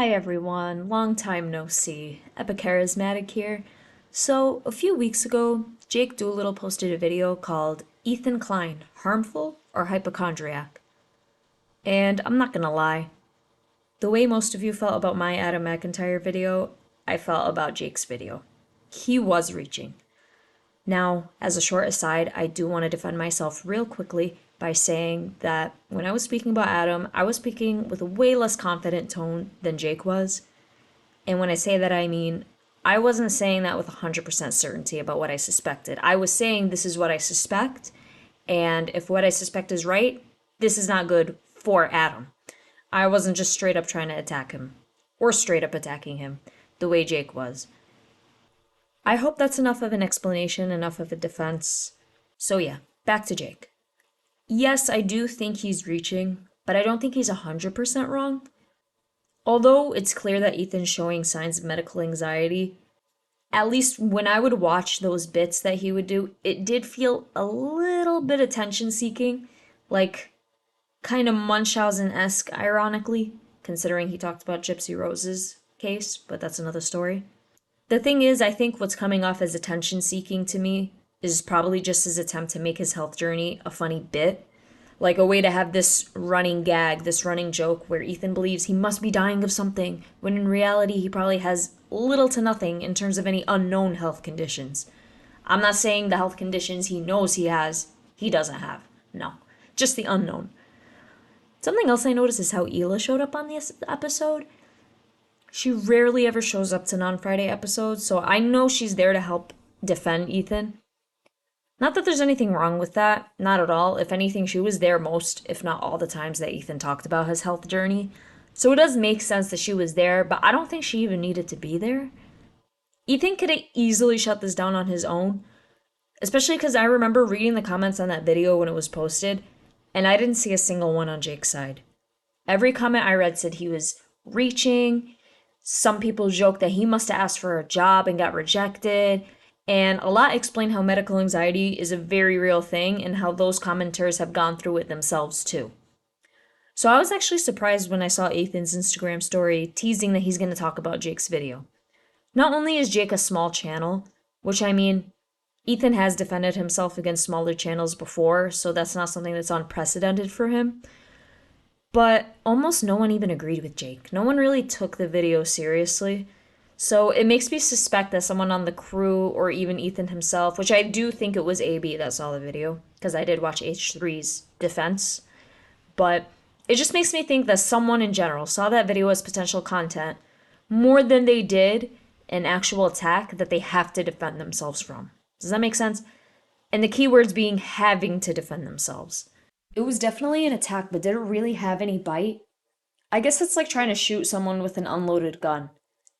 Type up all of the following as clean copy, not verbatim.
Hi everyone, long time no see. Epicharismatic here. So, a few weeks ago, Jake Doolittle posted a video called Ethan Klein, Harmful or Hypochondriac? And I'm not gonna lie, the way most of you felt about my Adam McIntyre video, I felt about Jake's video. He was reaching. Now, as a short aside, I do want to defend myself real quickly by saying that when I was speaking about Adam, I was speaking with a way less confident tone than Jake was. And when I say that, I mean, I wasn't saying that with 100% certainty about what I suspected. I was saying this is what I suspect, and if what I suspect is right, this is not good for Adam. I wasn't just straight up trying to attack him, or straight up attacking him, the way Jake was. I hope that's enough of an explanation, enough of a defense. So yeah, back to Jake. Yes, I do think he's reaching, but I don't think he's 100% wrong. Although it's clear that Ethan's showing signs of medical anxiety, at least when I would watch those bits that he would do, it did feel a little bit attention seeking, like kind of Munchausen-esque, ironically, considering he talked about Gypsy Rose's case, but that's another story. The thing is, I think what's coming off as attention seeking to me is probably just his attempt to make his health journey a funny bit. Like a way to have this running gag, this running joke where Ethan believes he must be dying of something, when in reality he probably has little to nothing in terms of any unknown health conditions. I'm not saying the health conditions he knows he has, he doesn't have. No, just the unknown. Something else I noticed is how Hila showed up on this episode. She rarely ever shows up to non-Friday episodes, so I know she's there to help defend Ethan. Not that there's anything wrong with that, not at all. If anything, she was there most, if not all the times that Ethan talked about his health journey. So it does make sense that she was there, but I don't think she even needed to be there. Ethan could have easily shut this down on his own, especially because I remember reading the comments on that video when it was posted, and I didn't see a single one on Jake's side. Every comment I read said he was reaching. Some people joked that he must have asked for a job and got rejected. And a lot explain how medical anxiety is a very real thing and how those commenters have gone through it themselves too. So I was actually surprised when I saw Ethan's Instagram story teasing that he's going to talk about Jake's video. Not only is Jake a small channel, which I mean, Ethan has defended himself against smaller channels before, so that's not something that's unprecedented for him. But almost no one even agreed with Jake. No one really took the video seriously. So it makes me suspect that someone on the crew or even Ethan himself, which I do think it was AB that saw the video, because I did watch H3's defense, but it just makes me think that someone in general saw that video as potential content more than they did an actual attack that they have to defend themselves from. Does that make sense? And the keywords being having to defend themselves. It was definitely an attack, but did it really have any bite? I guess it's like trying to shoot someone with an unloaded gun.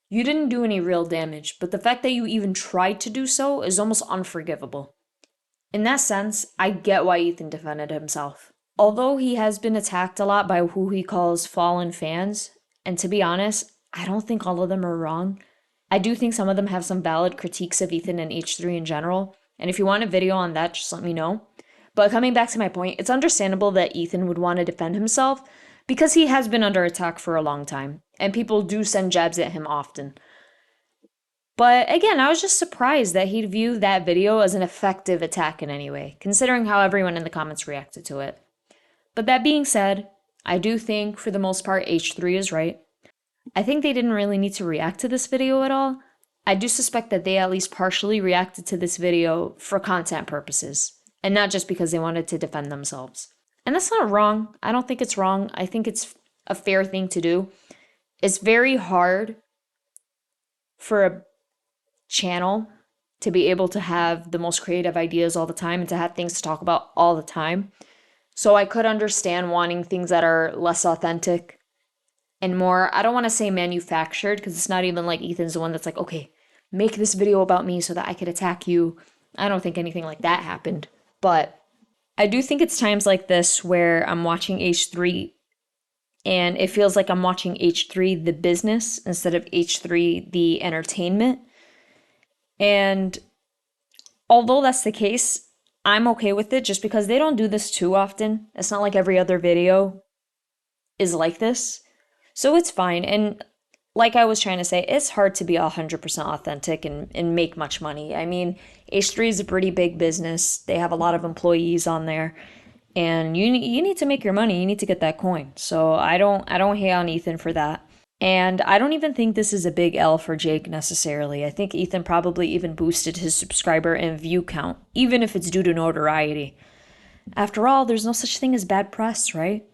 You didn't do any real damage, but the fact that you even tried to do so is almost unforgivable. In that sense, I get why Ethan defended himself. Although he has been attacked a lot by who he calls fallen fans, and to be honest, I don't think all of them are wrong. I do think some of them have some valid critiques of Ethan and H3 in general, and if you want a video on that, just let me know. But coming back to my point, it's understandable that Ethan would want to defend himself, because he has been under attack for a long time, and people do send jabs at him often. But again, I was just surprised that he'd view that video as an effective attack in any way, considering how everyone in the comments reacted to it. But that being said, I do think, for the most part, H3 is right. I think they didn't really need to react to this video at all. I do suspect that they at least partially reacted to this video for content purposes, and not just because they wanted to defend themselves. And that's not wrong. I don't think it's wrong. I think it's a fair thing to do. It's very hard for a channel to be able to have the most creative ideas all the time and to have things to talk about all the time. So I could understand wanting things that are less authentic and more, I don't want to say manufactured, because it's not even like Ethan's the one that's like, okay, make this video about me so that I could attack you. I don't think anything like that happened. But I do think it's times like this where I'm watching H3 and it feels like I'm watching H3 the business instead of H3 the entertainment. And although that's the case, I'm okay with it just because they don't do this too often. It's not like every other video is like this. So it's fine. And like I was trying to say, it's hard to be 100% authentic and make much money. I mean, H3 is a pretty big business. They have a lot of employees on there. And you need to make your money. You need to get that coin. So I don't hate on Ethan for that. And I don't even think this is a big L for Jake necessarily. I think Ethan probably even boosted his subscriber and view count, even if it's due to notoriety. After all, there's no such thing as bad press, right?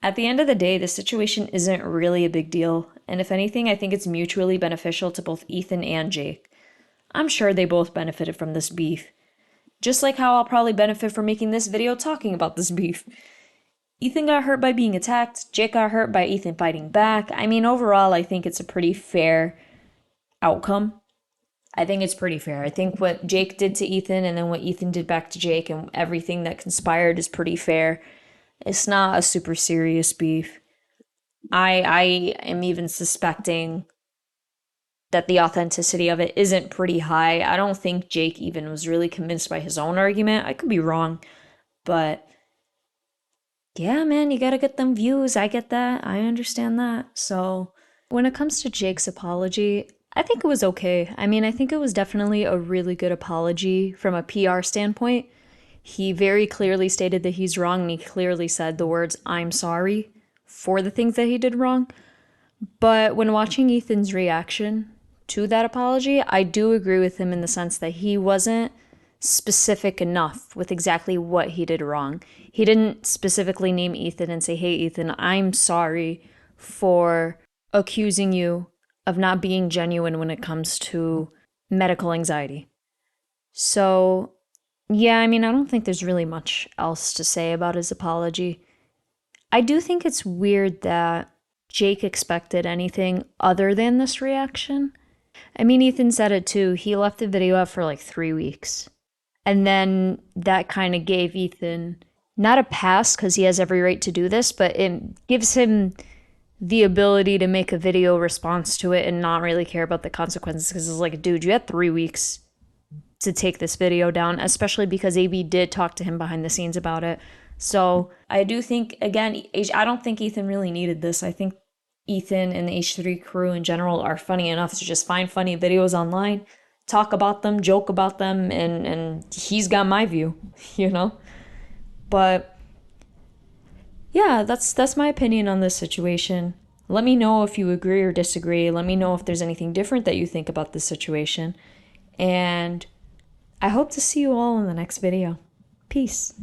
At the end of the day, the situation isn't really a big deal, and if anything, I think it's mutually beneficial to both Ethan and Jake. I'm sure they both benefited from this beef, just like how I'll probably benefit from making this video talking about this beef. Ethan got hurt by being attacked, Jake got hurt by Ethan fighting back. I mean, overall, I think it's a pretty fair outcome. I think it's pretty fair. I think what Jake did to Ethan and then what Ethan did back to Jake and everything that conspired is pretty fair. It's not a super serious beef. I am even suspecting that the authenticity of it isn't pretty high. I don't think Jake even was really convinced by his own argument. I could be wrong, but yeah, man, you gotta get them views. I get that. I understand that. So, when it comes to Jake's apology, I think it was okay. I mean, I think it was definitely a really good apology from a PR standpoint. He very clearly stated that he's wrong and he clearly said the words, I'm sorry, for the things that he did wrong. But when watching Ethan's reaction to that apology, I do agree with him in the sense that he wasn't specific enough with exactly what he did wrong. He didn't specifically name Ethan and say, hey, Ethan, I'm sorry for accusing you of not being genuine when it comes to medical anxiety. So, yeah, I mean, I don't think there's really much else to say about his apology. I do think it's weird that Jake expected anything other than this reaction. I mean, Ethan said it too. He left the video up for like 3 weeks. And then that kind of gave Ethan not a pass because he has every right to do this, but it gives him the ability to make a video response to it and not really care about the consequences because it's like, dude, you had 3 weeks to take this video down, especially because AB did talk to him behind the scenes about it. So I do think, again, I don't think Ethan really needed this. I think Ethan and the H3 crew in general are funny enough to just find funny videos online, talk about them, joke about them, and he's got my view, you know? But yeah, that's my opinion on this situation. Let me know if you agree or disagree. Let me know if there's anything different that you think about this situation. And I hope to see you all in the next video. Peace.